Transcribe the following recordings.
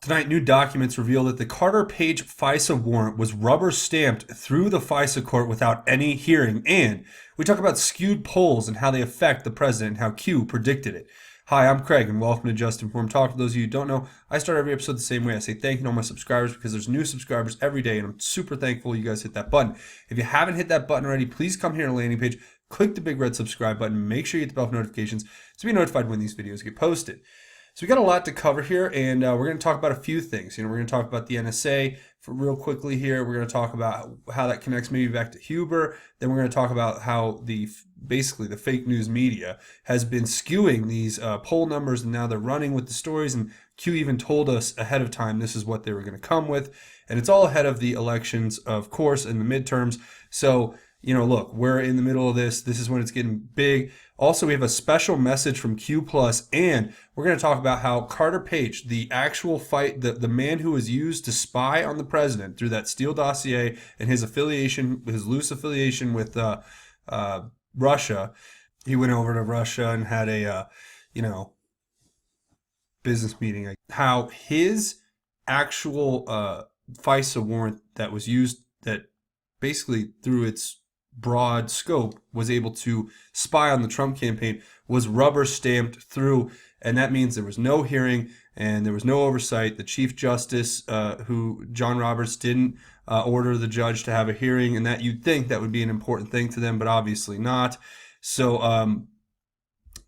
Tonight, new documents reveal that the Carter Page FISA warrant was rubber stamped through the FISA court without any hearing. And we talk about skewed polls and how they affect the president and how Q predicted it. Hi, I'm Craig, and welcome to Just Informed Talk. For those of you who don't know, I start every episode the same way. I say thank you to all my subscribers because there's new subscribers every day, and I'm super thankful you guys hit that button. If you haven't hit that button already, please come here to the landing page, click the big red subscribe button, make sure you hit the bell for notifications to be notified when these videos get posted. So we got a lot to cover here, and we're going to talk about a few things. We're going to talk about the NSA for real quickly here. We're going to talk about how that connects maybe back to Huber. Then we're going to talk about how basically the fake news media has been skewing these poll numbers, and now they're running with the stories. And Q even told us ahead of time this is what they were going to come with, and it's all ahead of the elections, of course, and the midterms. So look, we're in the middle of this. This is when it's getting big. Also, we have a special message from Q Plus, and we're going to talk about how Carter Page, the actual fight, the man who was used to spy on the president through that Steele dossier and his affiliation, his loose affiliation with Russia. He went over to Russia and had a, business meeting. How his actual FISA warrant that was used, that basically through its broad scope was able to spy on the Trump campaign, was rubber stamped through, and that means there was no hearing and there was no oversight. The Chief Justice, who John Roberts, didn't order the judge to have a hearing, and that you'd think that would be an important thing to them, but obviously not. So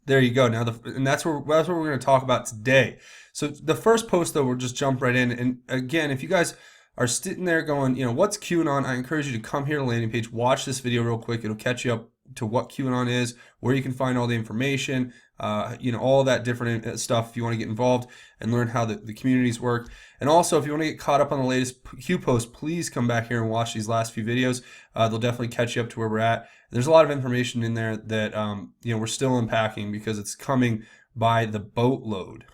there you go. Now, and that's what we're going to talk about today. So the first post, though, we'll just jump right in. And again, if you guys are sitting there going, what's QAnon? I encourage you to come here to the landing page, watch this video real quick. It'll catch you up to what QAnon is, where you can find all the information, all that different stuff if you want to get involved and learn how the communities work. And also, if you want to get caught up on the latest Q posts, please come back here and watch these last few videos. They'll definitely catch you up to where we're at. There's a lot of information in there that, we're still unpacking because it's coming by the boatload,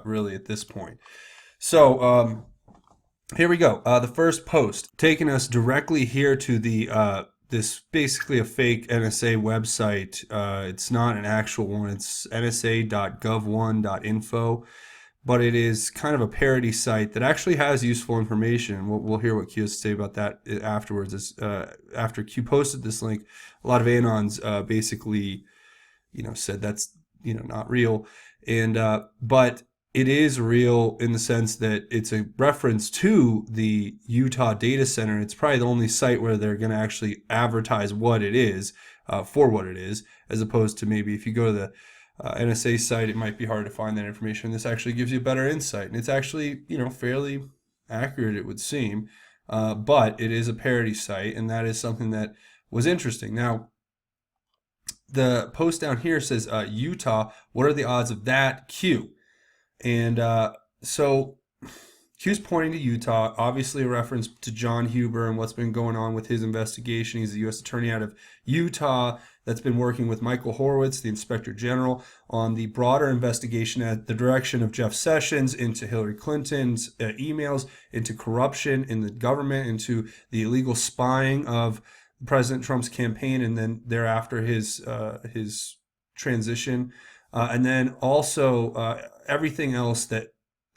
really, at this point. So, here we go. The first post taking us directly here to the this basically a fake NSA website. It's not an actual one. It's nsa.gov1.info, but it is kind of a parody site that actually has useful information. We'll hear what Q has to say about that afterwards. After Q posted this link, a lot of Anons basically, said that's not real, and but it is real in the sense that it's a reference to the Utah data center. It's probably the only site where they're going to actually advertise what it is, for what it is, as opposed to maybe if you go to the NSA site, it might be hard to find that information. This actually gives you a better insight, and it's actually, fairly accurate, it would seem, but it is a parody site, and that is something that was interesting. Now, the post down here says, Utah, what are the odds of that? Q. And so Q's pointing to Utah, obviously a reference to John Huber and what's been going on with his investigation. He's the U.S. attorney out of Utah that's been working with Michael Horowitz, the inspector general, on the broader investigation at the direction of Jeff Sessions into Hillary Clinton's emails, into corruption in the government, into the illegal spying of President Trump's campaign, and then thereafter his transition. And then also everything else that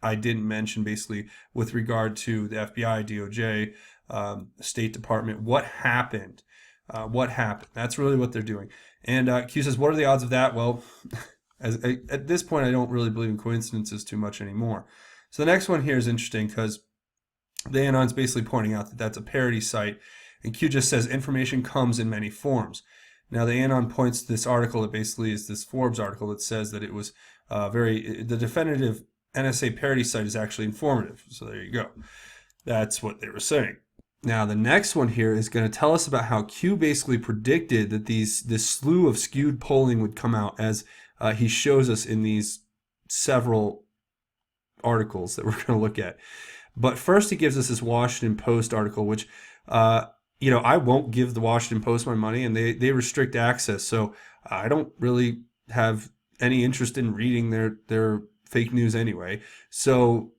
I didn't mention, basically, with regard to the FBI, DOJ, State Department. What happened? What happened? That's really what they're doing. And Q says, what are the odds of that? Well, at this point, I don't really believe in coincidences too much anymore. So the next one here is interesting because the Anon's basically pointing out that that's a parody site. And Q just says, information comes in many forms. Now, the Anon points to this article that basically is this Forbes article that says that it was the definitive NSA parody site is actually informative. So there you go. That's what they were saying. Now, the next one here is going to tell us about how Q basically predicted that this slew of skewed polling would come out, as he shows us in these several articles that we're going to look at. But first, he gives us this Washington Post article, which I won't give the Washington Post my money, and they restrict access. So I don't really have any interest in reading their fake news anyway. So,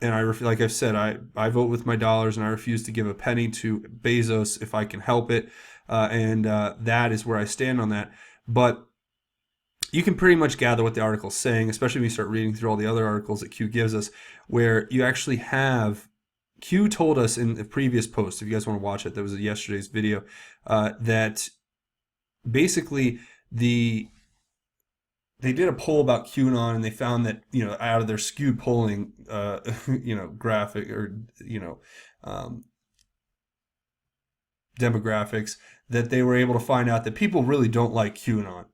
and like I've said, I vote with my dollars, and I refuse to give a penny to Bezos if I can help it. And that is where I stand on that. But you can pretty much gather what the article's saying, especially when you start reading through all the other articles that Q gives us, where you actually have Q told us in the previous post, if you guys want to watch it, that was yesterday's video, that basically the they did a poll about QAnon and they found that out of their skewed polling graphic or um, demographics, that they were able to find out that people really don't like QAnon.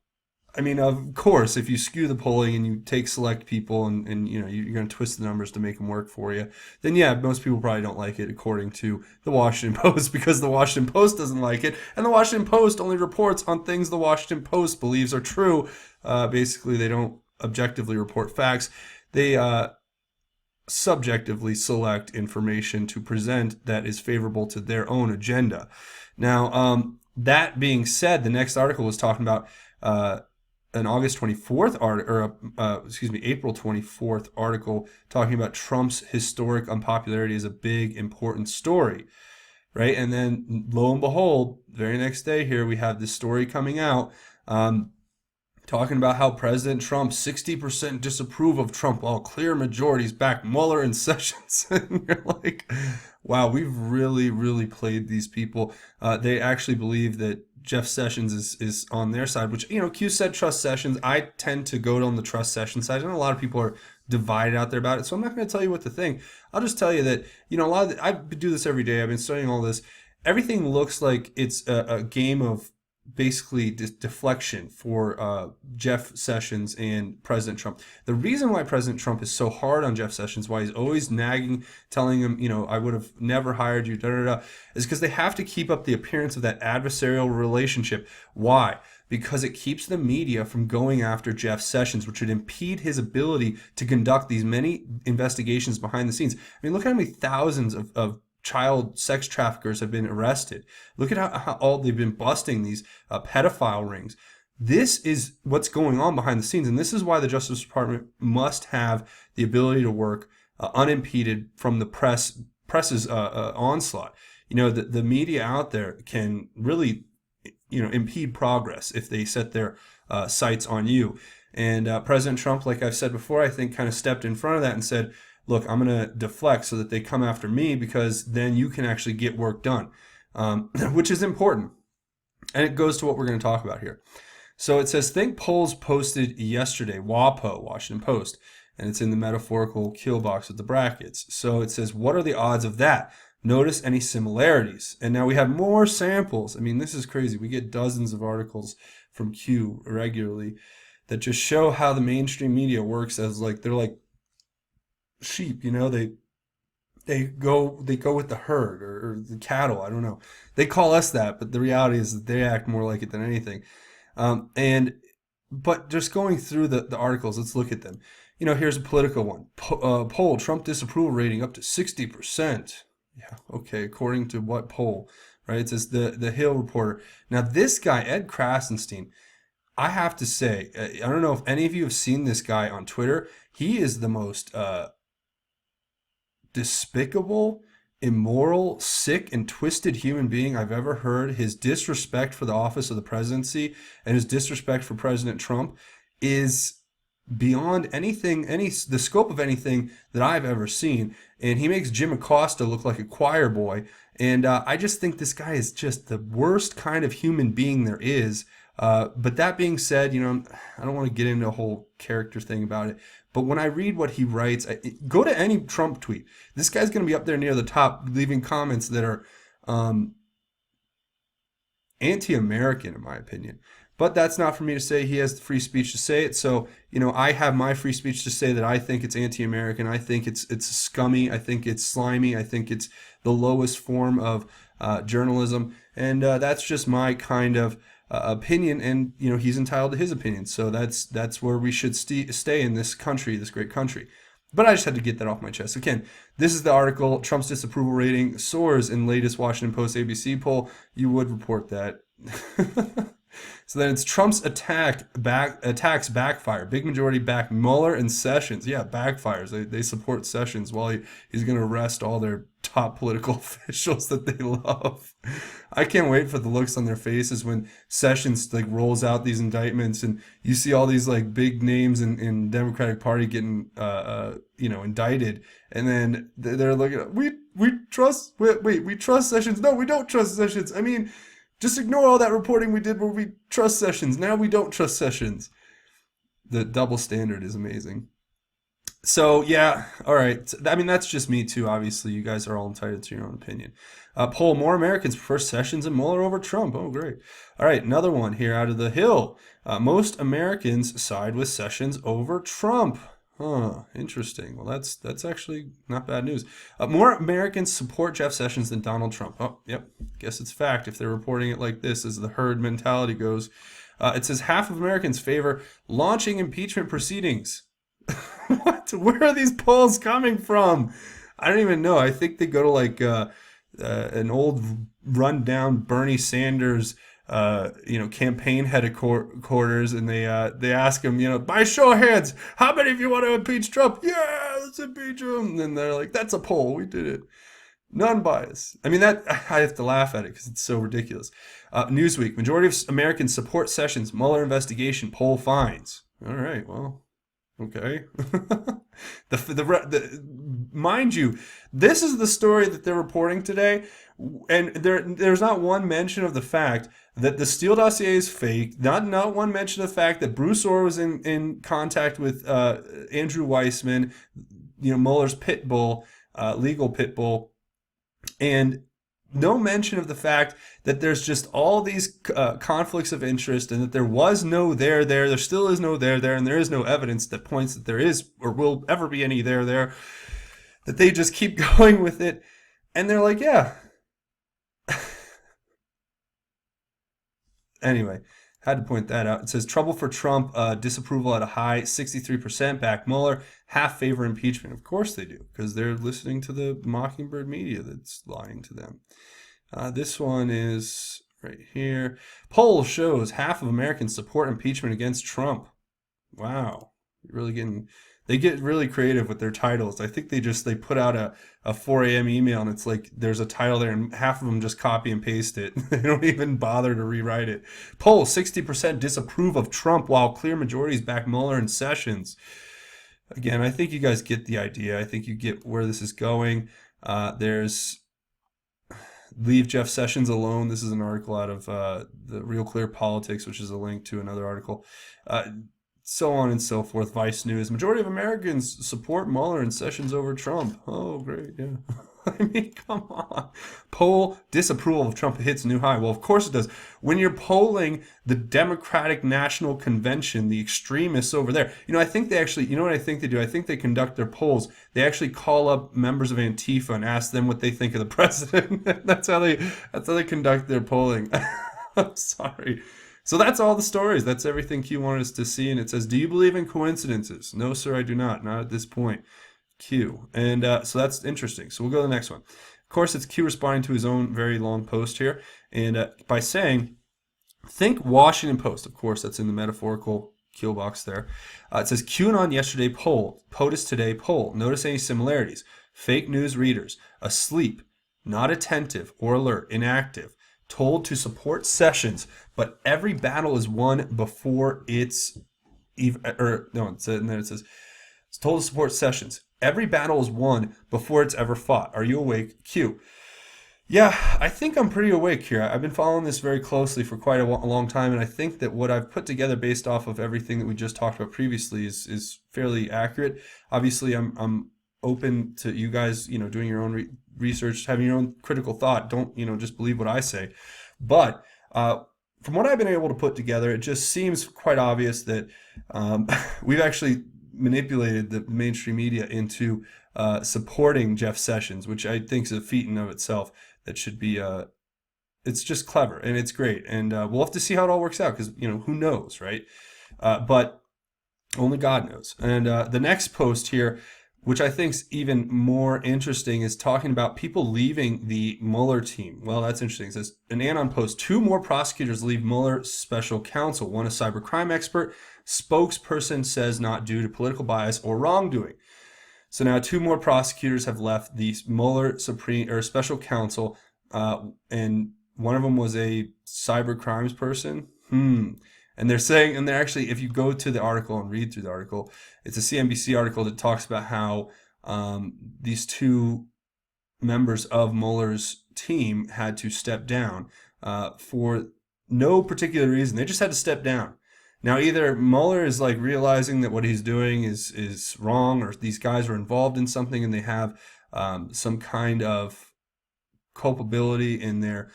I mean, of course, if you skew the polling and you take select people and you're going to twist the numbers to make them work for you, then yeah, most people probably don't like it, according to the Washington Post, because the Washington Post doesn't like it, and the Washington Post only reports on things the Washington Post believes are true. Basically, they don't objectively report facts. They subjectively select information to present that is favorable to their own agenda. Now, that being said, the next article was talking about an August 24th article, or April 24th article talking about Trump's historic unpopularity is a big, important story, right? And then lo and behold, very next day here, we have this story coming out talking about how President Trump, 60% disapprove of Trump while clear majorities back Mueller and Sessions. And you're like, wow, we've really, really played these people. They actually believe that Jeff Sessions is on their side, which, Q said trust Sessions. I tend to go on the trust Sessions side. I know a lot of people are divided out there about it, so I'm not going to tell you what to think. I'll just tell you that, I do this every day. I've been studying all this. Everything looks like it's a game of basically deflection for Jeff Sessions and President Trump. The reason why President Trump is so hard on Jeff Sessions, why he's always nagging, telling him, I would have never hired you, is because they have to keep up the appearance of that adversarial relationship. Why? Because it keeps the media from going after Jeff Sessions, which would impede his ability to conduct these many investigations behind the scenes. I mean, look how many thousands of child sex traffickers have been arrested. Look at how all they've been busting these pedophile rings. This is what's going on behind the scenes, and this is why the Justice Department must have the ability to work unimpeded from the press's onslaught. The media out there can really impede progress if they set their sights on you. And President Trump, like I've said before, I think kind of stepped in front of that and said, look, I'm going to deflect so that they come after me, because then you can actually get work done, which is important. And it goes to what we're going to talk about here. So it says, think polls posted yesterday, WAPO, Washington Post, and it's in the metaphorical kill box with the brackets. So it says, what are the odds of that? Notice any similarities. And now we have more samples. I mean, this is crazy. We get dozens of articles from Q regularly that just show how the mainstream media works as they're like sheep, they go with the herd or the cattle. I don't know. They call us that, but the reality is that they act more like it than anything. But just going through the articles, let's look at them. Here's a political one. Poll, Trump disapproval rating up to 60%. Yeah, okay, according to what poll, right? It says the Hill reporter. Now this guy, Ed Krasenstein, I have to say, I don't know if any of you have seen this guy on Twitter. He is the most despicable, immoral, sick, and twisted human being I've ever heard. His disrespect for the office of the presidency and his disrespect for President Trump is beyond the scope of anything that I've ever seen. And he makes Jim Acosta look like a choir boy. And I just think this guy is just the worst kind of human being there is. But that being said, I don't want to get into a whole character thing about it. But when I read what he writes, go to any Trump tweet. This guy's going to be up there near the top, leaving comments that are anti-American, in my opinion. But that's not for me to say. He has the free speech to say it. So, I have my free speech to say that I think it's anti-American. I think it's scummy. I think it's slimy. I think it's the lowest form of journalism. And that's just my kind of opinion, and he's entitled to his opinion. So that's where we should stay in this country, this great country. But I just had to get that off my chest. Again, this is the article. Trump's disapproval rating soars in latest Washington Post ABC poll. You would report that. So then it's Trump's attacks backfire. Big majority back Mueller and Sessions. Yeah, backfires. They support Sessions while he's going to arrest all their top political officials that they love. I can't wait for the looks on their faces when Sessions like rolls out these indictments and you see all these like big names in Democratic Party getting indicted, and then they're looking at we trust we trust Sessions. No, we don't trust Sessions. I mean, just ignore all that reporting we did where we trust Sessions. Now we don't trust Sessions. The double standard is amazing. So, yeah, all right. I mean, that's just me, too. Obviously, you guys are all entitled to your own opinion. Poll, more Americans prefer Sessions and Mueller over Trump. Oh, great. All right, another one here out of the Hill. Most Americans side with Sessions over Trump. Huh, interesting. Well, that's actually not bad news. More Americans support Jeff Sessions than Donald Trump. Oh, yep. Guess it's fact if they're reporting it like this, as the herd mentality goes. It says half of Americans favor launching impeachment proceedings. What? Where are these polls coming from? I don't even know. I think they go to like an old rundown Bernie Sanders campaign headquarters, and they ask him, by show of hands, how many of you want to impeach Trump? Yeah, let's impeach him. And they're like, that's a poll. We did it. Non-bias. I mean, that I have to laugh at it because it's so ridiculous. Newsweek: majority of Americans support Sessions Mueller investigation. Poll finds. All right. Well, okay. Mind you, this is the story that they're reporting today, and there's not one mention of the fact that the Steele dossier is fake. Not one mention of the fact that Bruce Orr was in contact with Andrew Weissman, Mueller's pit bull, legal pit bull, and no mention of the fact that there's just all these conflicts of interest, and that there was no there still is no there, and there is no evidence that points that there is or will ever be any there, that they just keep going with it. And they're like, yeah. Anyway, had to point that out. It says trouble for Trump, disapproval at a high, 63% back Mueller, half favor impeachment. Of course they do, because they're listening to the Mockingbird media that's lying to them. This one is right here. Poll shows half of Americans support impeachment against Trump. Wow. They get really creative with their titles. I think they put out a 4 a.m. email, and it's like there's a title there and half of them just copy and paste it. They don't even bother to rewrite it. Poll, 60% disapprove of Trump while clear majorities back Mueller and Sessions. Again, I think you guys get the idea. I think you get where this is going. There's Leave Jeff Sessions Alone. This is an article out of the Real Clear Politics, which is a link to another article. So on and so forth. Vice News: majority of Americans support Mueller and Sessions over Trump. Oh, great, yeah. I mean, come on. Poll, disapproval of Trump hits new high. Well, of course it does. When you're polling the Democratic National Convention, the extremists over there, I think they actually, what I think they do? I think they conduct their polls. They actually call up members of Antifa and ask them what they think of the president. That's how they conduct their polling. I'm sorry. So that's all the stories. That's everything Q wanted us to see. And it says, do you believe in coincidences? No, sir, I do not. Not at this point. Q. And so that's interesting. So we'll go to the next one. Of course, it's Q responding to his own very long post here. And by saying, think Washington Post. Of course, that's in the metaphorical kill box there. It says, QAnon yesterday poll. POTUS today poll. Notice any similarities. Fake news readers. Asleep. Not attentive or alert. Inactive. Told to support Sessions, but every battle is won before it's even. And then it says, it's told to support Sessions. Every battle is won before it's ever fought. Are you awake? Q. Yeah, I think I'm pretty awake here. I've been following this very closely for quite a long time, and I think that what I've put together based off of everything that we just talked about previously is fairly accurate. Obviously, I'm open to you guys, doing your own research, having your own critical thought. Don't, just believe what I say. But from what I've been able to put together, it just seems quite obvious that we've actually manipulated the mainstream media into supporting Jeff Sessions, which I think is a feat in of itself that should be, it's just clever and it's great. And we'll have to see how it all works out because, who knows, right? But only God knows. And the next post here, which I think is even more interesting, is talking about people leaving the Mueller team. Well, that's interesting. It says, an Anon post, two more prosecutors leave Mueller special counsel. One a cybercrime expert. Spokesperson says not due to political bias or wrongdoing. So now two more prosecutors have left the Mueller Supreme or special counsel, and one of them was a cyber crimes person. And they're saying, and they're actually, if you go to the article and read through the article, it's a CNBC article that talks about how these two members of Mueller's team had to step down for no particular reason. They just had to step down. Now, either Mueller is like realizing that what he's doing is wrong, or these guys are involved in something and they have some kind of culpability in their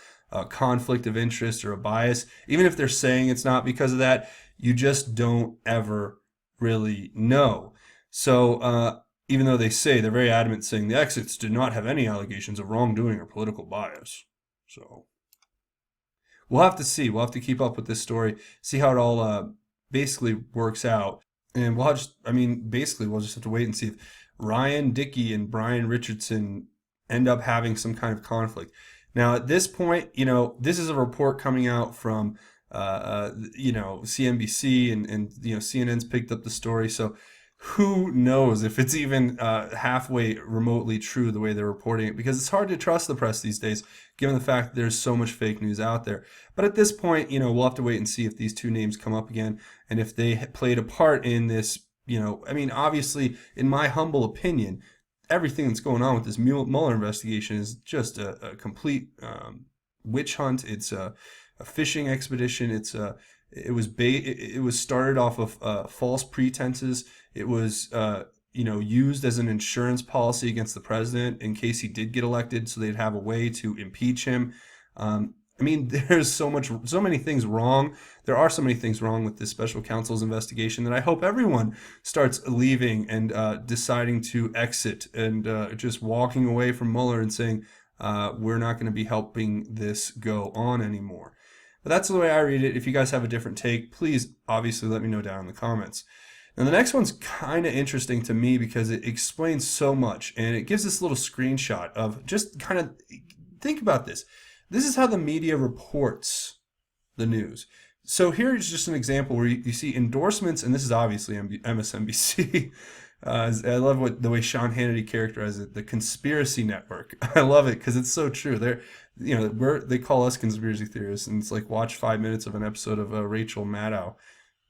conflict of interest or a bias. Even if they're saying it's not because of that, you just don't ever really know. So even though they say, they're very adamant saying the exits did not have any allegations of wrongdoing or political bias. So we'll have to see. We'll have to keep up with this story, see how it all basically works out. And we'll just, basically we'll just have to wait and see if Ryan Dickey and Brian Richardson end up having some kind of conflict. Now, at this point, this is a report coming out from, CNBC and CNN's picked up the story. So who knows if it's even halfway remotely true the way they're reporting it, because it's hard to trust the press these days, given the fact that there's so much fake news out there. But at this point, we'll have to wait and see if these two names come up again and if they played a part in this. Obviously, in my humble opinion, everything that's going on with this Mueller investigation is just a complete witch hunt. It's a fishing expedition. It was started off of false pretenses. It was used as an insurance policy against the president in case he did get elected, so they'd have a way to impeach him. There's so many things wrong. There are so many things wrong with this special counsel's investigation that I hope everyone starts leaving and deciding to exit and just walking away from Mueller and saying, we're not going to be helping this go on anymore. But that's the way I read it. If you guys have a different take, please obviously let me know down in the comments. Now, the next one's kind of interesting to me because it explains so much, and it gives this little screenshot of just kind of think about this. This is how the media reports the news. So here's just an example where you see endorsements, and this is obviously MSNBC. I love the way Sean Hannity characterizes it, the conspiracy network. I love it because it's so true. They call us conspiracy theorists, and it's like watch 5 minutes of an episode of Rachel Maddow.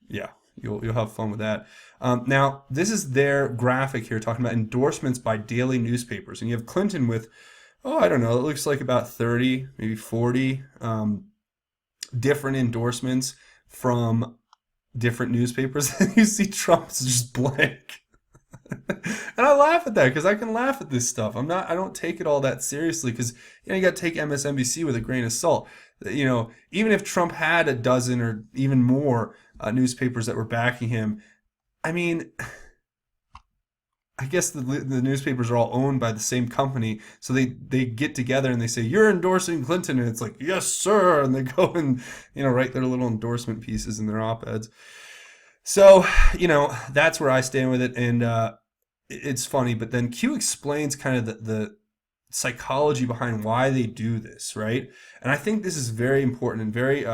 Yeah, you'll have fun with that. Now, this is their graphic here talking about endorsements by daily newspapers, and you have Clinton with, I don't know, it looks like about 30, maybe 40 different endorsements from different newspapers. And you see Trump's just blank. And I laugh at that because I can laugh at this stuff. I don't take it all that seriously because you got to take MSNBC with a grain of salt. Even if Trump had a dozen or even more newspapers that were backing him, I guess the newspapers are all owned by the same company, so they get together and they say, you're endorsing Clinton, and it's like, yes, sir, and they go and write their little endorsement pieces in their op-eds. So that's where I stand with it, and it's funny. But then Q explains kind of the psychology behind why they do this, right? And I think this is very important and very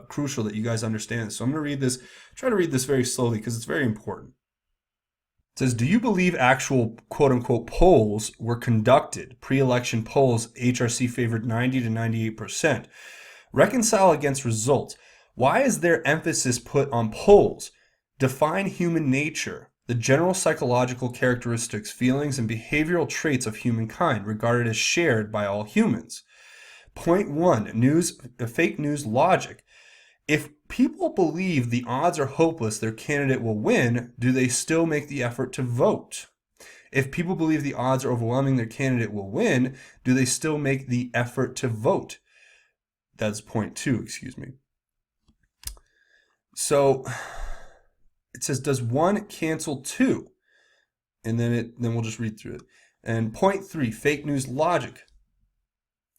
crucial that you guys understand this. So I'm going to try to read this very slowly because it's very important. It says, do you believe actual quote-unquote polls were conducted? Pre-election polls, HRC favored 90 to 98%. Reconcile against results. Why is there emphasis put on polls? Define human nature, the general psychological characteristics, feelings, and behavioral traits of humankind regarded as shared by all humans. Point 1, fake news logic. If people believe the odds are hopeless their candidate will win, do they still make the effort to vote? If people believe the odds are overwhelming their candidate will win, do they still make the effort to vote? That's point 2, excuse me. So it says, does 1 cancel 2? And then we'll just read through it. And point 3, fake news logic.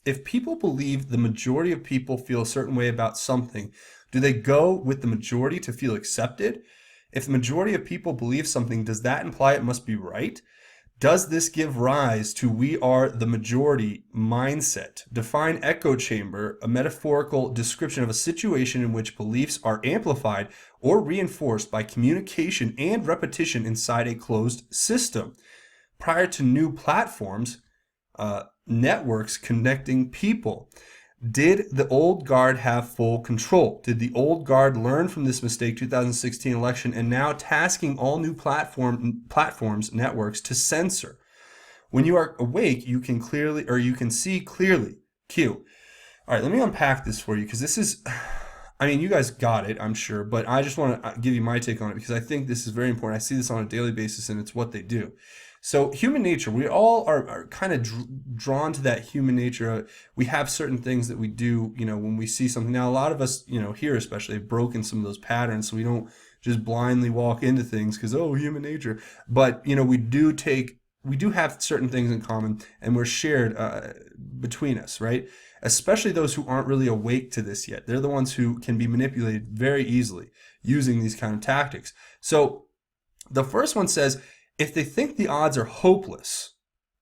If people believe the majority of people feel a certain way about something, do they go with the majority to feel accepted? If the majority of people believe something, does that imply it must be right? Does this give rise to we are the majority mindset? Define echo chamber, a metaphorical description of a situation in which beliefs are amplified or reinforced by communication and repetition inside a closed system. Prior to new platforms, networks connecting people. Did the old guard have full control? Did the old guard learn from this mistake 2016 election and now tasking all new platforms, networks to censor? When you are awake, you can clearly, or you can see clearly. Q. All right, let me unpack this for you because this is, I mean, you guys got it, I'm sure, but I just want to give you my take on it because I think this is very important. I see this on a daily basis and it's what they do. So human nature, we all are kind of drawn to that human nature. We have certain things that we do, when we see something. Now, a lot of us, here especially, have broken some of those patterns, so we don't just blindly walk into things because, human nature. But, we do have certain things in common, and we're shared between us, right? Especially those who aren't really awake to this yet. They're the ones who can be manipulated very easily using these kind of tactics. So the first one says, if they think the odds are hopeless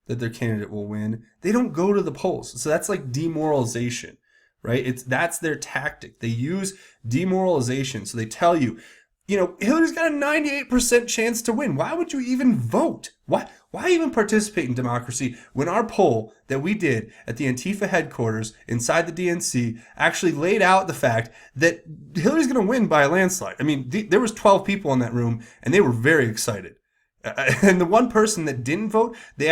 that their candidate will win, they don't go to the polls. So that's like demoralization, right? That's their tactic. They use demoralization. So they tell you, Hillary's got a 98% chance to win. Why would you even vote? Why even participate in democracy when our poll that we did at the Antifa headquarters inside the DNC actually laid out the fact that Hillary's going to win by a landslide? I mean, there was 12 people in that room, and they were very excited. And the one person that didn't vote, they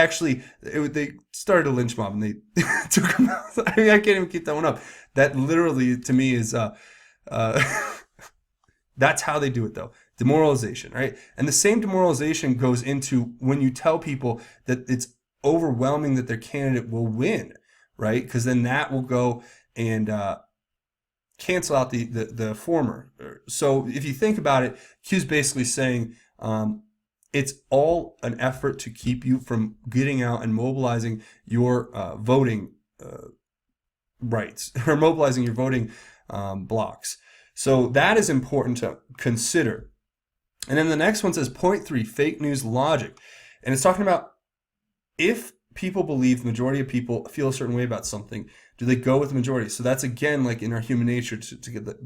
started a lynch mob and they took him out. I mean, I can't even keep that one up. That literally, to me, is that's how they do it, though. Demoralization, right? And the same demoralization goes into when you tell people that it's overwhelming that their candidate will win, right? Because then that will go and cancel out the former. So if you think about it, Q's basically saying, it's all an effort to keep you from getting out and mobilizing your voting rights or mobilizing your voting blocks. So that is important to consider. And then the next one says point 3, fake news logic. And it's talking about if people believe the majority of people feel a certain way about something, do they go with the majority? So that's again like in our human nature to get that.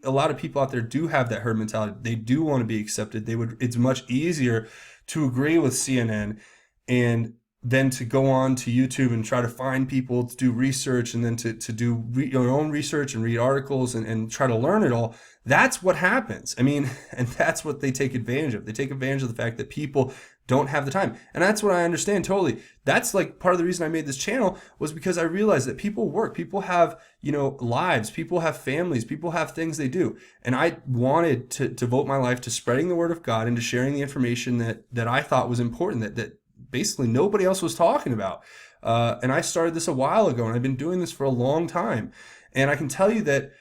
A lot of people out there do have that herd mentality. They do want to be accepted. It's much easier to agree with CNN and then to go on to YouTube and try to find people to do research and then to do your own research and read articles and try to learn it all. That's what happens. I mean, and that's what they take advantage of. They take advantage of the fact that people don't have the time. And that's what I understand totally. That's like part of the reason I made this channel was because I realized that people work, people have, lives, people have families, people have things they do. And I wanted to devote my life to spreading the word of God and to sharing the information that I thought was important, that basically nobody else was talking about. And I started this a while ago, and I've been doing this for a long time. And I can tell you that,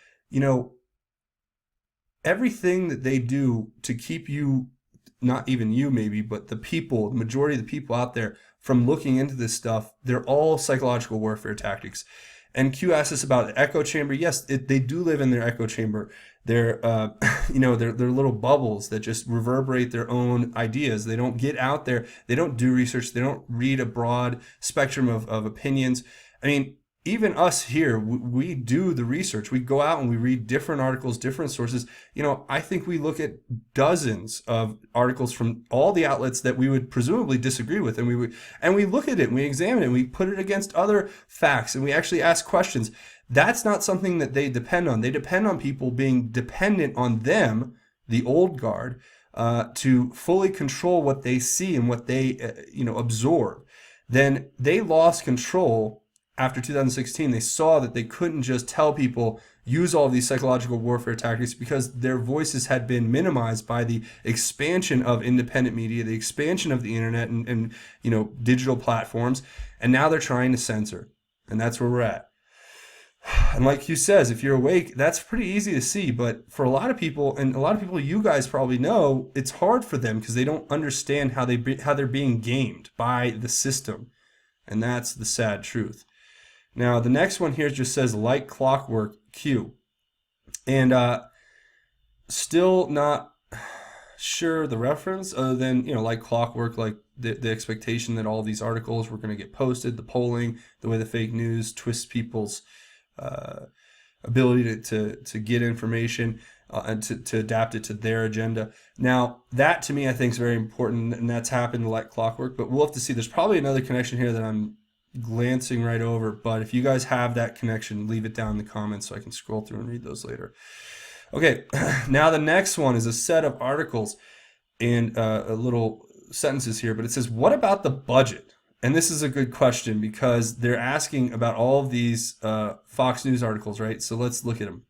everything that they do to keep you, not even you maybe, but the people, the majority of the people out there from looking into this stuff, they're all psychological warfare tactics. And Q asked us about the echo chamber. Yes, they do live in their echo chamber. They're, they're little bubbles that just reverberate their own ideas. They don't get out there. They don't do research. They don't read a broad spectrum of opinions. I mean, even us here, we do the research. We go out and we read different articles, different sources. I think we look at dozens of articles from all the outlets that we would presumably disagree with, and we look at it and we examine it and we put it against other facts and we actually ask questions. That's not something that they depend on. They depend on people being dependent on them, the old guard, to fully control what they see and what they absorb. Then they lost control. After 2016, they saw that they couldn't just tell people, use all these psychological warfare tactics because their voices had been minimized by the expansion of independent media, the expansion of the internet and digital platforms. And now they're trying to censor. And that's where we're at. And like Hugh says, if you're awake, that's pretty easy to see. But for a lot of people, and a lot of people you guys probably know, it's hard for them because they don't understand how they're being gamed by the system. And that's the sad truth. Now, the next one here just says, like clockwork, Q. And still not sure the reference, other than, like clockwork, like the expectation that all these articles were going to get posted, the polling, the way the fake news twists people's uh, ability to get information, and to adapt it to their agenda. Now, that to me, I think is very important, and that's happened like clockwork, but we'll have to see. There's probably another connection here that I'm glancing right over, but if you guys have that connection, leave it down in the comments so I can scroll through and read those later. Okay, now the next one is a set of articles and a little sentences here, but it says, what about the budget? And this is a good question because they're asking about all of these Fox News articles, right? So let's look at them.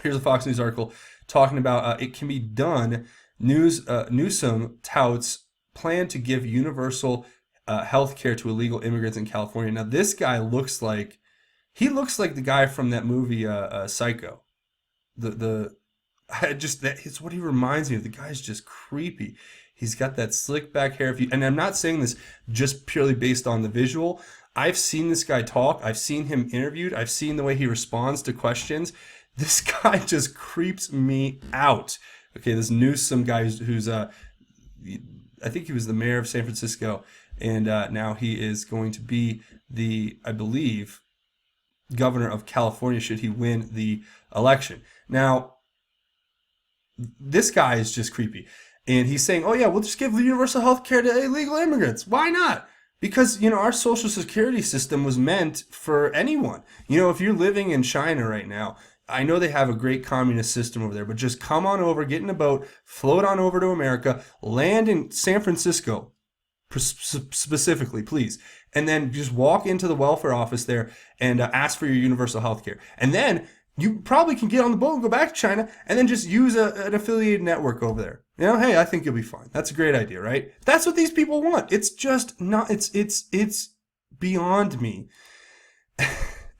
Here's a Fox News article talking about it can be done. Newsom touts plan to give universal health care to illegal immigrants in California. Now, this guy looks like the guy from that movie Psycho. It's what he reminds me of. The guy's just creepy. He's got that slick back hair. And I'm not saying this just purely based on the visual. I've seen this guy talk. I've seen him interviewed. I've seen the way he responds to questions. This guy just creeps me out. Okay, this Newsom guy who's I think he was the mayor of San Francisco, and now he is going to be I believe, governor of California should he win the election. Now, this guy is just creepy. And he's saying, oh yeah, we'll just give universal health care to illegal immigrants. Why not? Because, our social security system was meant for anyone. If you're living in China right now, I know they have a great communist system over there, but just come on over, get in a boat, float on over to America, land in San Francisco, specifically, please, and then just walk into the welfare office there and ask for your universal health care. And then you probably can get on the boat and go back to China and then just use an affiliated network over there. Hey, I think you'll be fine. That's a great idea, right? That's what these people want. It's just not, it's beyond me.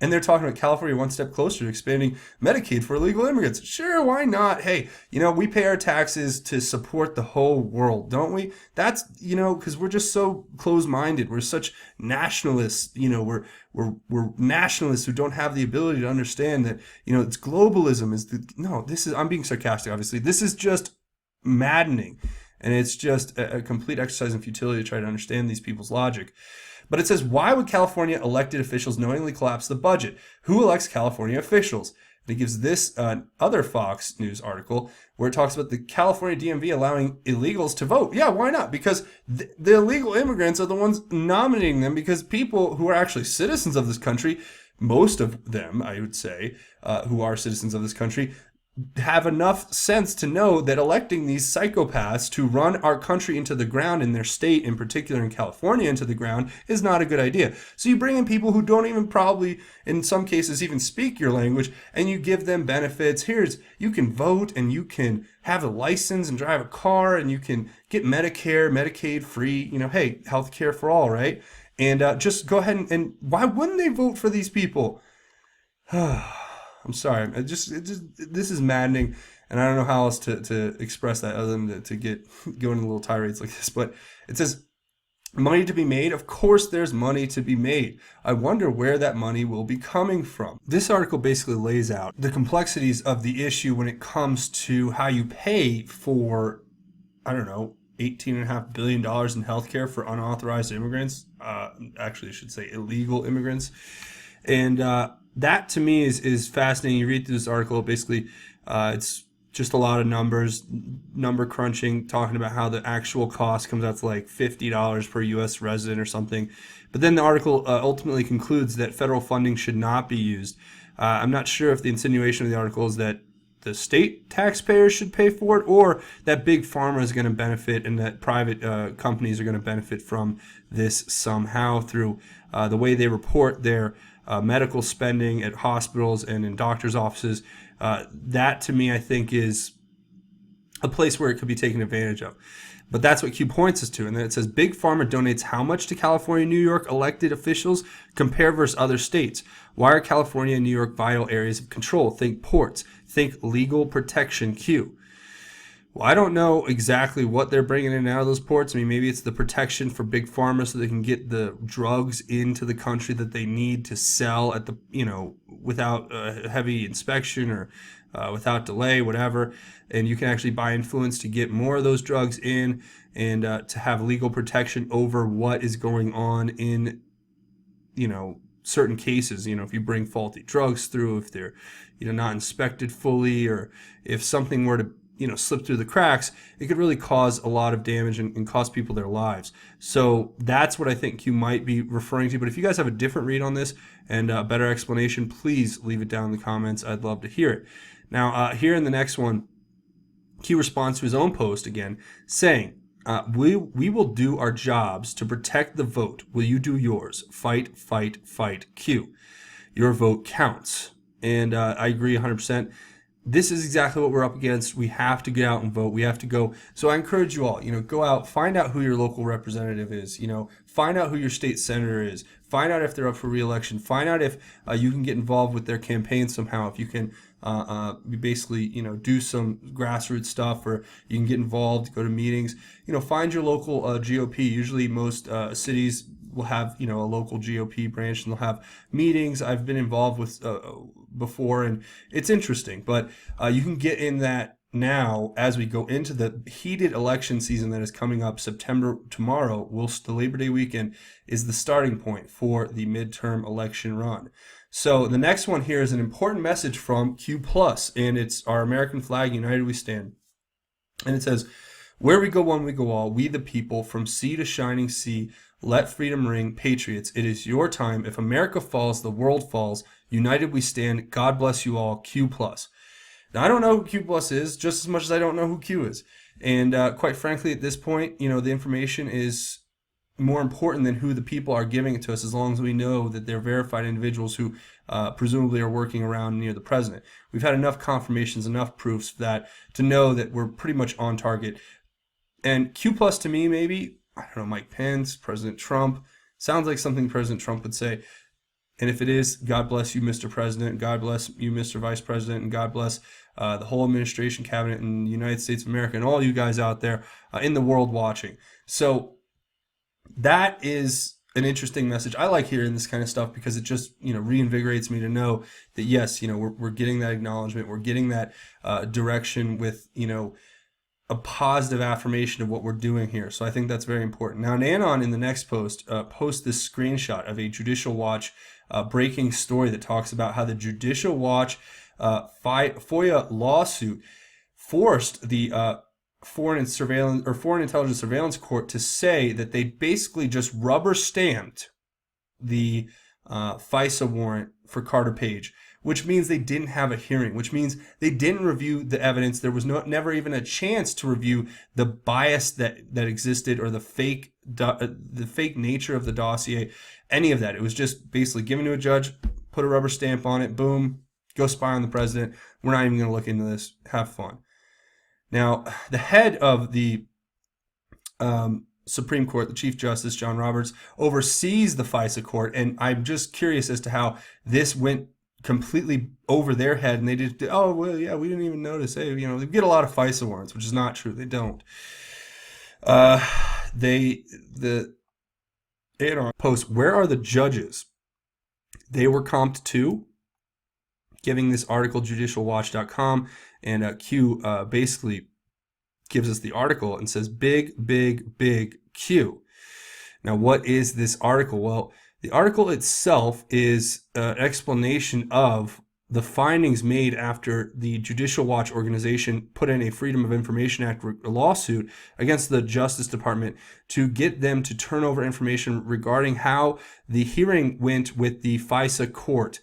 And they're talking about California one step closer to expanding Medicaid for illegal immigrants. Sure, why not? Hey, we pay our taxes to support the whole world, don't we? That's, because we're just so closed-minded. We're such nationalists. We're nationalists who don't have the ability to understand that, it's globalism I'm being sarcastic, obviously. This is just maddening. And it's just a complete exercise in futility to try to understand these people's logic. But it says, why would California elected officials knowingly collapse the budget? Who elects California officials? And it gives this other Fox News article where it talks about the California DMV allowing illegals to vote. Yeah, why not? Because the illegal immigrants are the ones nominating them, because people who are actually citizens of this country, most of them, I would say, who are citizens of this country, have enough sense to know that electing these psychopaths to run our country into the ground, in their state in particular, in California, into the ground, is not a good idea. So you bring in people who don't even probably, in some cases, even speak your language, and you give them benefits. You can vote, and you can have a license and drive a car, and you can get Medicare, Medicaid free, hey, healthcare for all, right? And just go ahead and why wouldn't they vote for these people? I'm sorry. This is maddening, and I don't know how else to express that other than to get going in little tirades like this. But it says, money to be made. Of course, there's money to be made. I wonder where that money will be coming from. This article basically lays out the complexities of the issue when it comes to how you pay for, $18.5 billion in healthcare for unauthorized immigrants. Actually, I should say illegal immigrants. And that to me is fascinating. You read through this article, basically, it's just a lot of numbers, number crunching, talking about how the actual cost comes out to like $50 per U.S. resident or something. But then the article ultimately concludes that federal funding should not be used. I'm not sure if the insinuation of the article is that the state taxpayers should pay for it, or that big pharma is going to benefit and that private companies are going to benefit from this somehow through the way they report their medical spending at hospitals and in doctors' offices. That to me, I think, is a place where it could be taken advantage of. But that's what Q points us to. And then it says, Big Pharma donates how much to California and New York elected officials? Compare versus other states. Why are California and New York vital areas of control? Think ports. Think legal protection, Q. Well, I don't know exactly what they're bringing in and out of those ports. I mean, maybe it's the protection for Big Pharma so they can get the drugs into the country that they need to sell at the, without a heavy inspection or without delay, whatever. And you can actually buy influence to get more of those drugs in, and to have legal protection over what is going on in, certain cases. If you bring faulty drugs through, if they're, not inspected fully, or if something were to, slip through the cracks, it could really cause a lot of damage and cost people their lives. So that's what I think Q might be referring to. But if you guys have a different read on this and a better explanation, please leave it down in the comments. I'd love to hear it. Now, here in the next one, Q responds to his own post again, saying, we will do our jobs to protect the vote. Will you do yours? Fight, fight, fight, Q. Your vote counts. And I agree 100%. This is exactly what we're up against. We have to get out and vote. We have to go. So I encourage you all, go out, find out who your local representative is, find out who your state senator is, find out if they're up for re-election, find out if you can get involved with their campaign somehow, if you can basically, do some grassroots stuff, or you can get involved, go to meetings, find your local GOP. Usually most cities will have, a local GOP branch, and they'll have meetings. I've been involved with before, and it's interesting, but you can get in that now as we go into the heated election season that is coming up. September, tomorrow, the Labor Day weekend is the starting point for the midterm election run. So the next one here is an important message from Q+, and it's our American flag, united we stand. And it says, where we go one, we go all, we the people, from sea to shining sea, let freedom ring, patriots, it is your time. If America falls, the world falls. United we stand. God bless you all. Q+. Now, I don't know who Q+ is, just as much as I don't know who Q is. And quite frankly, at this point, the information is more important than who the people are giving it to us, as long as we know that they're verified individuals who presumably are working around near the president. We've had enough confirmations, enough proofs that to know that we're pretty much on target. And Q+ to me, maybe, I don't know, Mike Pence, President Trump, sounds like something President Trump would say. And if it is, God bless you, Mr. President. God bless you, Mr. Vice President. And God bless the whole administration, cabinet, in the United States of America, and all you guys out there in the world watching. So that is an interesting message. I like hearing this kind of stuff because it just, reinvigorates me to know that, yes, we're getting that acknowledgement. We're getting that direction with, a positive affirmation of what we're doing here. So I think that's very important. Now, Anon in the next post posts this screenshot of a Judicial Watch breaking story that talks about how the Judicial Watch FOIA lawsuit forced the Foreign Intelligence Surveillance Court to say that they basically just rubber stamped the FISA warrant for Carter Page, which means they didn't have a hearing, which means they didn't review the evidence. There was never even a chance to review the bias that existed, or the fake nature of the dossier, any of that. It was just basically given to a judge, put a rubber stamp on it, boom, go spy on the president. We're not even going to look into this. Have fun. Now, the head of the Supreme Court, the Chief Justice, John Roberts, oversees the FISA court, and I'm just curious as to how this went completely over their head, and they just, oh, well, yeah, we didn't even notice. Hey, they get a lot of FISA warrants, which is not true. They don't. The Anon post, where are the judges? They were comped too, giving this article judicialwatch.com, and Q basically gives us the article and says, big, big, big Q. Now, what is this article? Well, the article itself is an explanation of the findings made after the Judicial Watch organization put in a Freedom of Information Act lawsuit against the Justice Department to get them to turn over information regarding how the hearing went with the FISA court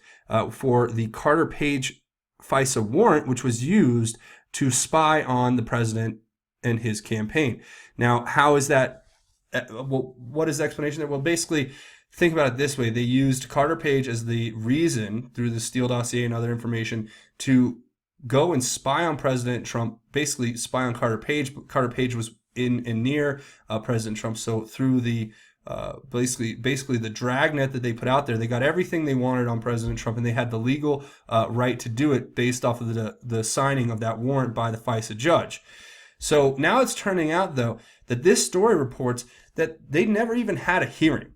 for the Carter Page FISA warrant, which was used to spy on the president and his campaign. Now, how is that? Well, what is the explanation there? Well, basically, think about it this way. They used Carter Page as the reason, through the Steele dossier and other information, to go and spy on President Trump, basically spy on Carter Page. But Carter Page was in and near President Trump. So through the basically the dragnet that they put out there, they got everything they wanted on President Trump, and they had the legal right to do it based off of the signing of that warrant by the FISA judge. So now it's turning out, though, that this story reports that they never even had a hearing.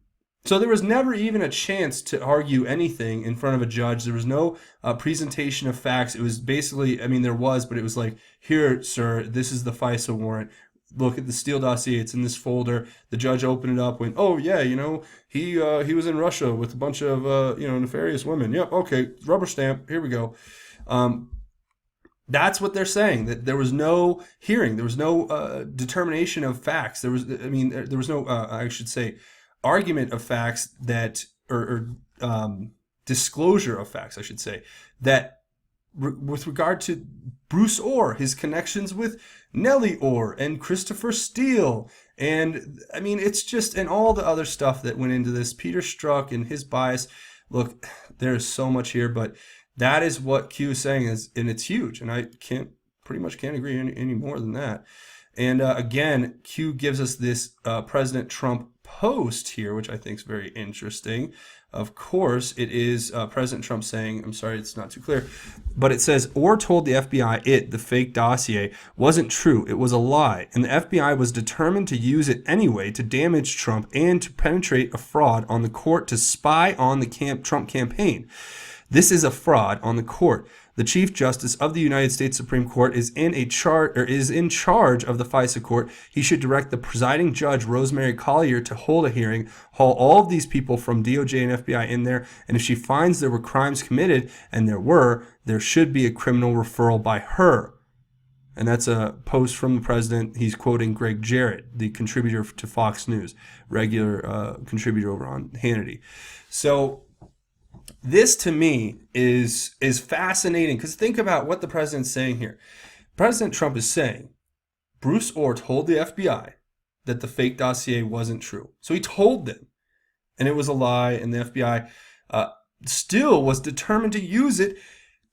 So there was never even a chance to argue anything in front of a judge. There was no presentation of facts. It was basically, I mean, there was, but it was like, here, sir, this is the FISA warrant. Look at the Steele dossier. It's in this folder. The judge opened it up. Went, oh yeah, he was in Russia with a bunch of nefarious women. Yep, okay, rubber stamp. Here we go. Um, that's what they're saying. That there was no hearing. There was no determination of facts. There was no, I should say, argument of facts that, or disclosure of facts, I should say, that with regard to Bruce Orr, his connections with Nellie Orr and Christopher Steele. And I mean, it's just, and all the other stuff that went into this, Peter Strzok and his bias. Look, there's so much here, but that is what Q is saying, and it's huge. And I pretty much can't agree any more than that. And again, Q gives us this President Trump post here, which I think is very interesting. Of course, it is President Trump saying, I'm sorry, it's not too clear, but it says, Orr told the FBI the fake dossier, wasn't true. It was a lie. And the FBI was determined to use it anyway to damage Trump and to penetrate a fraud on the court to spy on the Trump campaign. This is a fraud on the court. The Chief Justice of the United States Supreme Court is in charge of the FISA court. He should direct the presiding judge, Rosemary Collyer, to hold a hearing, haul all of these people from DOJ and FBI in there, and if she finds there were crimes committed, and there should be a criminal referral by her. And that's a post from the president. He's quoting Greg Jarrett, the contributor to Fox News, regular contributor over on Hannity. So this to me is fascinating, because think about what the president's saying here. President Trump is saying Bruce Orr told the FBI that the fake dossier wasn't true. So he told them, and it was a lie, and the FBI still was determined to use it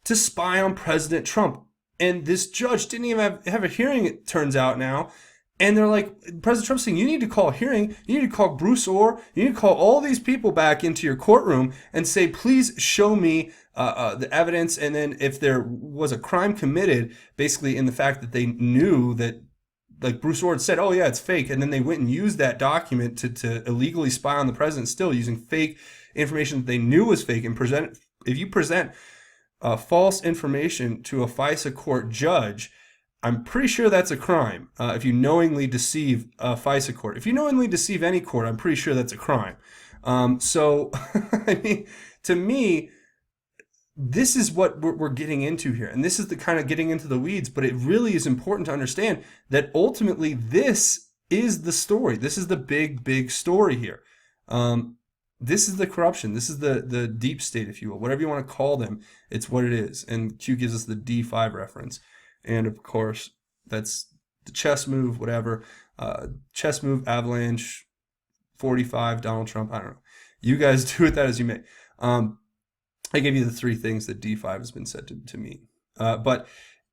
to spy on President Trump. And this judge didn't even have a hearing, it turns out now. And they're like, President Trump's saying, you need to call a hearing. You need to call Bruce Orr. You need to call all these people back into your courtroom and say, please show me the evidence. And then if there was a crime committed, basically in the fact that they knew that, like Bruce Orr said, oh yeah, it's fake. And then they went and used that document to illegally spy on the president, still using fake information that they knew was fake. And if you present false information to a FISA court judge, I'm pretty sure that's a crime. If you knowingly deceive a FISA court. If you knowingly deceive any court, I'm pretty sure that's a crime. So, I mean, to me, this is what we're getting into here. And this is the kind of getting into the weeds, but it really is important to understand that ultimately this is the story. This is the big, big story here. This is the corruption. This is the deep state, if you will. Whatever you want to call them, it's what it is. And Q gives us the D5 reference. And of course, that's the chess move, whatever. Chess move, Avalanche, 45, Donald Trump. I don't know. You guys do with that as you may. I gave you the three things that D5 has been said to mean. But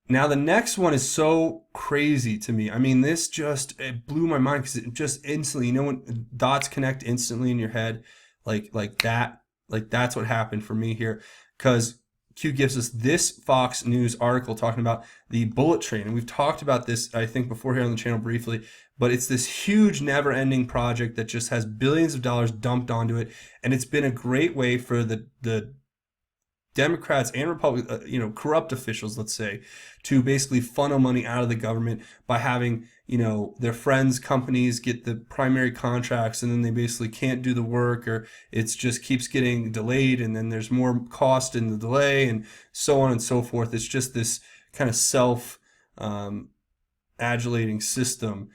now the next one is so crazy to me. I mean, this it blew my mind, because it just instantly, when dots connect instantly in your head, like that, like that's what happened for me here. Because Q gives us this Fox News article talking about the bullet train. And we've talked about this, I think, before here on the channel briefly, but it's this huge never-ending project that just has billions of dollars dumped onto it. And it's been a great way for the Democrats and Republicans, corrupt officials, let's say, to basically funnel money out of the government by having, their friends' companies get the primary contracts, and then they basically can't do the work, or it just keeps getting delayed, and then there's more cost in the delay, and so on and so forth. It's just this kind of self-adulating system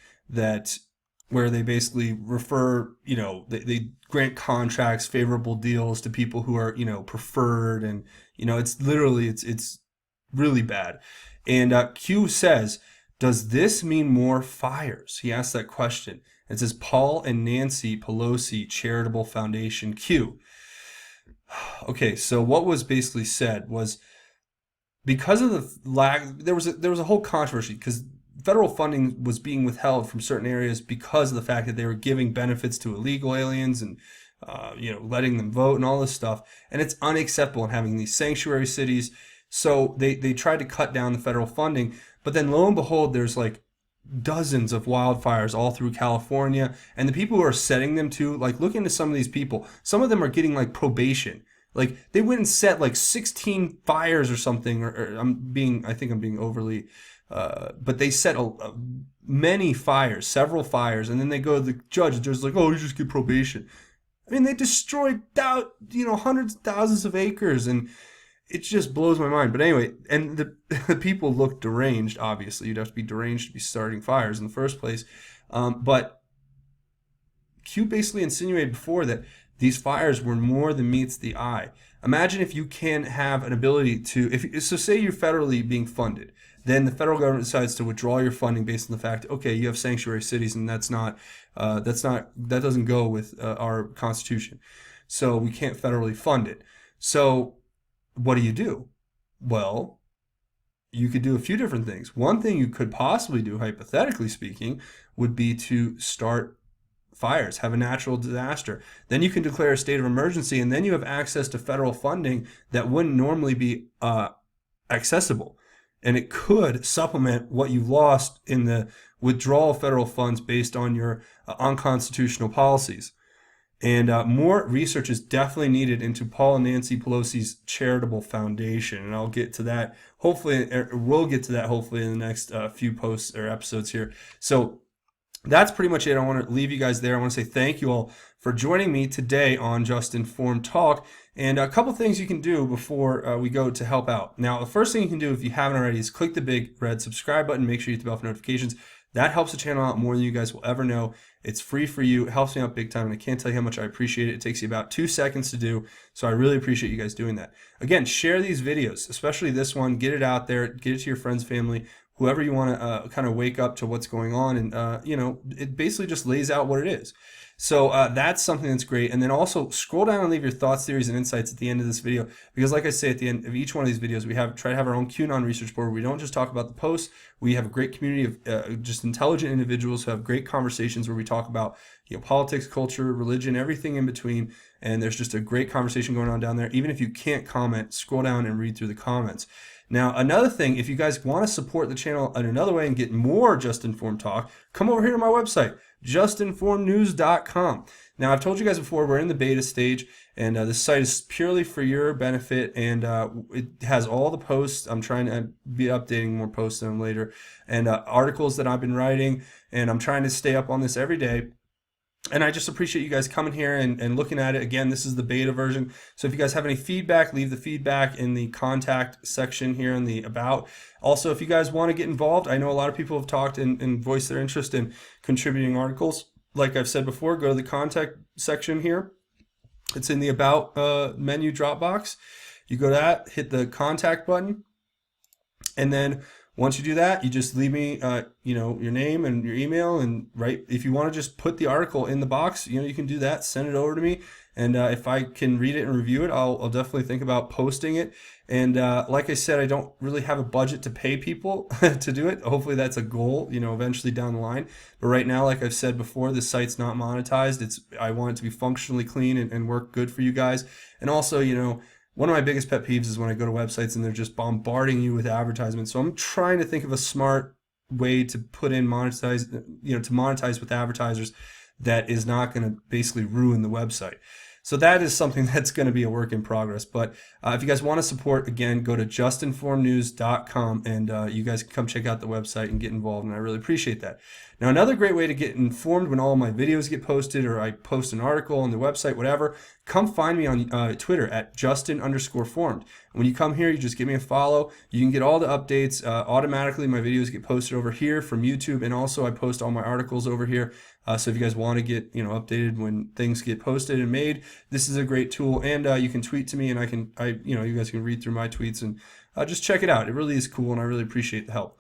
where they basically refer, they grant contracts, favorable deals to people who are, preferred, and, it's literally, it's really bad. And Q says, does this mean more fires? He asked that question. It says, Paul and Nancy Pelosi Charitable Foundation, Q. Okay, so what was basically said was, because of the lag, there was a whole controversy, because federal funding was being withheld from certain areas because of the fact that they were giving benefits to illegal aliens and letting them vote and all this stuff. And it's unacceptable in having these sanctuary cities. So they tried to cut down the federal funding. But then lo and behold, there's like dozens of wildfires all through California, and the people who are setting them to, like, look into some of these people. Some of them are getting like probation. Like they went and set like 16 fires or something. Or I think I'm being overly, but they set many fires, several fires, and then they go to the judge. The judge's like, "Oh, you just get probation." I mean, they destroyed hundreds of thousands of acres, and it just blows my mind. But anyway, and the people look deranged. Obviously, you'd have to be deranged to be starting fires in the first place. But Q basically insinuated before that these fires were more than meets the eye. Imagine if you can have an ability to, so say you're federally being funded, then the federal government decides to withdraw your funding based on the fact, okay, you have sanctuary cities, and that doesn't go with our Constitution, so we can't federally fund it. So what do? Well, you could do a few different things. One thing you could possibly do, hypothetically speaking, would be to start fires, have a natural disaster. Then you can declare a state of emergency, and then you have access to federal funding that wouldn't normally be accessible. And it could supplement what you lost in the withdrawal of federal funds based on your unconstitutional policies. And more research is definitely needed into Paul and Nancy Pelosi's charitable foundation. And I'll get to that. We'll get to that hopefully in the next few posts or episodes here. So that's pretty much it. I want to leave you guys there. I want to say thank you all for joining me today on Just Informed Talk. And a couple things you can do before we go to help out. Now, the first thing you can do if you haven't already is click the big red subscribe button. Make sure you hit the bell for notifications. That helps the channel out more than you guys will ever know. It's free for you. It helps me out big time, and I can't tell you how much I appreciate it. It takes you about 2 seconds to do, so I really appreciate you guys doing that. Again, share these videos, especially this one. Get it out there. Get it to your friends, family, whoever you want to kind of wake up to what's going on. And, it basically just lays out what it is. So that's something that's great. And then also scroll down and leave your thoughts, theories, and insights at the end of this video. Because like I say, at the end of each one of these videos, we try to have our own QAnon research board. We don't just talk about the posts. We have a great community of just intelligent individuals who have great conversations where we talk about politics, culture, religion, everything in between. And there's just a great conversation going on down there. Even if you can't comment, scroll down and read through the comments. Now, another thing, if you guys want to support the channel in another way and get more Just Informed Talk, come over here to my website, justinformednews.com. Now, I've told you guys before, we're in the beta stage, and this site is purely for your benefit, and it has all the posts. I'm trying to be updating more posts on them later, and articles that I've been writing, and I'm trying to stay up on this every day. And I just appreciate you guys coming here and looking at it. Again, this is the beta version. So if you guys have any feedback, leave the feedback in the contact section here in the about. Also, if you guys want to get involved, I know a lot of people have talked and voiced their interest in contributing articles. Like I've said before, go to the contact section here. It's in the about menu drop box. You go to that, hit the contact button, and then once you do that, you just leave me, your name and your email, and if you want to just put the article in the box, you can do that. Send it over to me, and if I can read it and review it, I'll definitely think about posting it. And like I said, I don't really have a budget to pay people to do it. Hopefully, that's a goal, eventually down the line. But right now, like I've said before, the site's not monetized. I want it to be functionally clean and work good for you guys. And also, one of my biggest pet peeves is when I go to websites and they're just bombarding you with advertisements. So I'm trying to think of a smart way to put in to monetize with advertisers that is not going to basically ruin the website. So that is something that's going to be a work in progress. But if you guys want to support, again, go to justinformednews.com, and you guys can come check out the website and get involved, and I really appreciate that. Now, another great way to get informed when all my videos get posted, or I post an article on the website, whatever, come find me on Twitter at Justin_formed. When you come here, you just give me a follow. You can get all the updates automatically. My videos get posted over here from YouTube, and also I post all my articles over here. So if you guys want to get updated when things get posted and made, this is a great tool. And you can tweet to me, and you guys can read through my tweets and just check it out. It really is cool, and I really appreciate the help.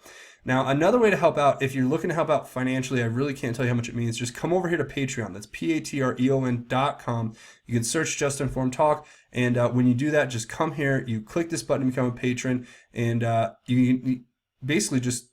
Now, another way to help out, if you're looking to help out financially, I really can't tell you how much it means. Just come over here to Patreon. That's patreon.com. You can search Just Informed Talk, and when you do that, just come here. You click this button to become a patron, and you basically just,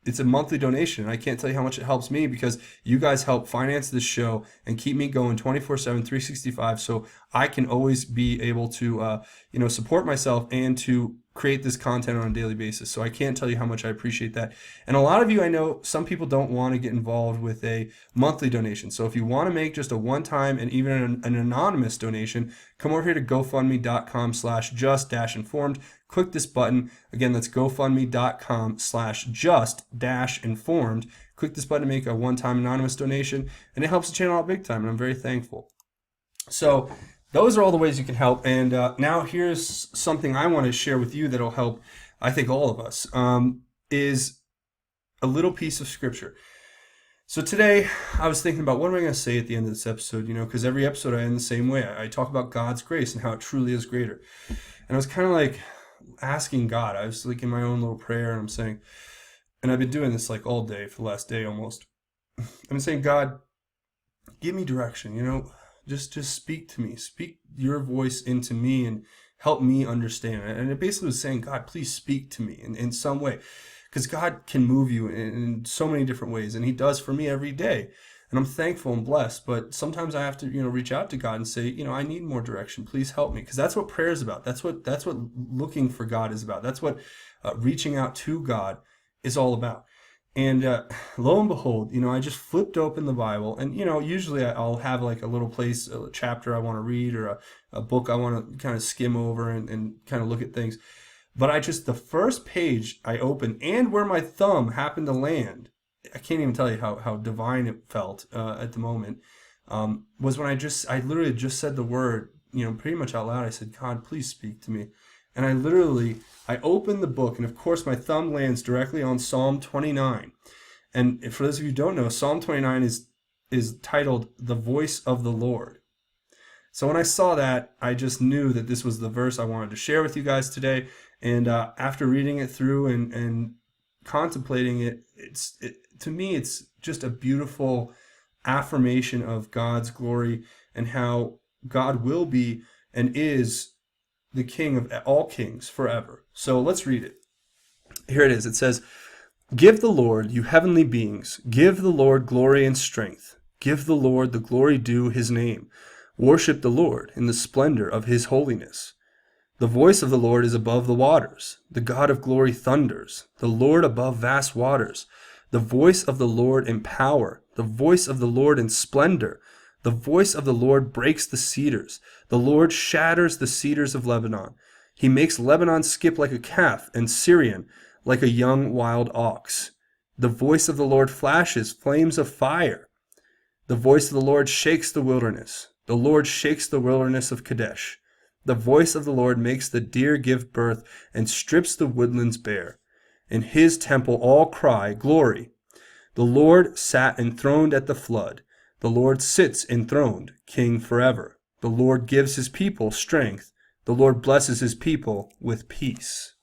it's a monthly donation. And I can't tell you how much it helps me, because you guys help finance this show and keep me going 24/7, 365, so I can always be able to support myself and to create this content on a daily basis. So I can't tell you how much I appreciate that. And a lot of you, I know some people don't want to get involved with a monthly donation. So if you want to make just a one-time and even an anonymous donation, come over here to gofundme.com/just-informed. Click this button. Again, that's gofundme.com/just-informed. Click this button to make a one-time anonymous donation, and it helps the channel out big time, and I'm very thankful. So those are all the ways you can help. And now here's something I want to share with you that'll help, I think, all of us, is a little piece of scripture. So today I was thinking about what am I going to say at the end of this episode, because every episode I end the same way. I talk about God's grace and how it truly is greater. And I was kind of like asking God, I was like in my own little prayer, and I'm saying, and I've been doing this like all day for the last day almost. I've been saying, God, give me direction, just speak to me, speak your voice into me and help me understand. And it basically was saying, God, please speak to me in some way, because God can move you in so many different ways, and he does for me every day. And I'm thankful and blessed, but sometimes I have to, reach out to God and say, I need more direction. Please help me, because that's what prayer is about. That's what looking for God is about. That's what reaching out to God is all about. And lo and behold, I just flipped open the Bible, and usually I'll have like a little place, a chapter I want to read, or a book I want to kind of skim over and kind of look at things. But the first page I opened, and where my thumb happened to land, I can't even tell you how divine it felt at the moment, was when I literally just said the word, pretty much out loud. I said, God, please speak to me. And I opened the book, and of course my thumb lands directly on Psalm 29. And for those of you who don't know, Psalm 29 is titled The Voice of the Lord. So when I saw that, I just knew that this was the verse I wanted to share with you guys today. And after reading it through and contemplating it, to me, it's just a beautiful affirmation of God's glory and how God will be and is the King of all kings forever. So let's read it. Here it is. It says, "Give the Lord, you heavenly beings, give the Lord glory and strength. Give the Lord the glory due his name. Worship the Lord in the splendor of his holiness. The voice of the Lord is above the waters. The God of glory thunders. The Lord above vast waters. The voice of the Lord in power. The voice of the Lord in splendor. The voice of the Lord breaks the cedars. The Lord shatters the cedars of Lebanon. He makes Lebanon skip like a calf, and Syrian like a young wild ox. The voice of the Lord flashes flames of fire. The voice of the Lord shakes the wilderness. The Lord shakes the wilderness of Kadesh. The voice of the Lord makes the deer give birth and strips the woodlands bare. In his temple all cry, Glory! The Lord sat enthroned at the flood. The Lord sits enthroned, King forever. The Lord gives his people strength. The Lord blesses his people with peace."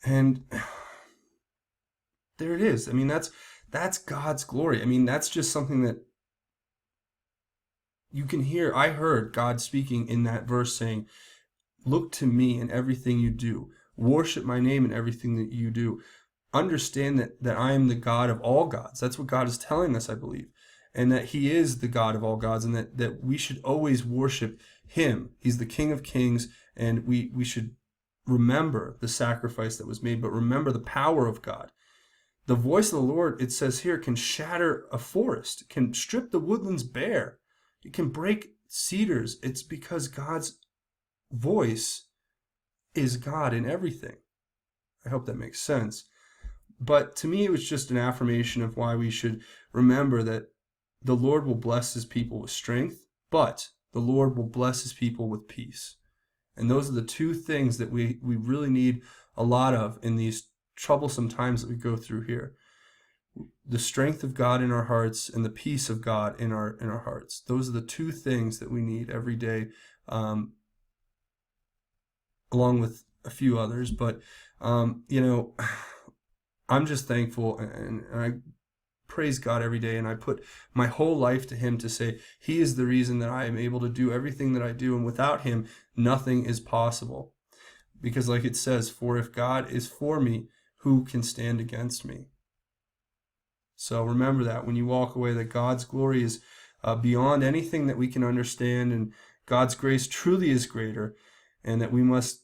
And there it is. I mean, that's God's glory. I mean, that's just something that you can hear. I heard God speaking in that verse saying, look to me in everything you do. Worship my name in everything that you do. Understand that I am the God of all gods. That's what God is telling us, I believe. And that he is the God of all gods, and that we should always worship him. He's the King of kings, and we should remember the sacrifice that was made, but remember the power of God. The voice of the Lord, it says here, can shatter a forest, can strip the woodlands bare. It can break cedars. It's because God's voice is God in everything. I hope that makes sense. But to me, it was just an affirmation of why we should remember that the Lord will bless his people with strength, but the Lord will bless his people with peace. And those are the two things that we really need a lot of in these troublesome times that we go through here. The strength of God in our hearts and the peace of God in our hearts. Those are the two things that we need every day, along with a few others. But, I'm just thankful, and I praise God every day, and I put my whole life to him to say he is the reason that I am able to do everything that I do, and without him, nothing is possible. Because like it says, for if God is for me, who can stand against me? So remember that when you walk away, that God's glory is beyond anything that we can understand, and God's grace truly is greater, and that we must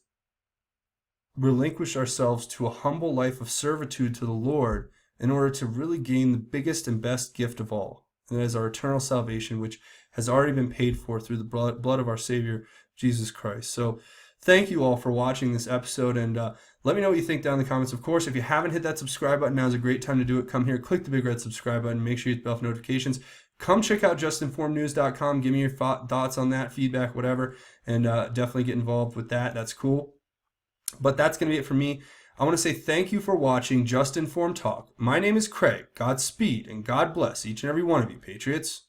relinquish ourselves to a humble life of servitude to the Lord in order to really gain the biggest and best gift of all. And that is our eternal salvation, which has already been paid for through the blood of our Savior, Jesus Christ. So thank you all for watching this episode, and let me know what you think down in the comments. Of course, if you haven't hit that subscribe button, now is a great time to do it. Come here, click the big red subscribe button, make sure you hit the bell for notifications. Come check out justinformednews.com. Give me your thoughts on that, feedback, whatever, and definitely get involved with that. That's cool. But that's going to be it for me. I want to say thank you for watching Just Informed Talk. My name is Craig. Godspeed and God bless each and every one of you, Patriots.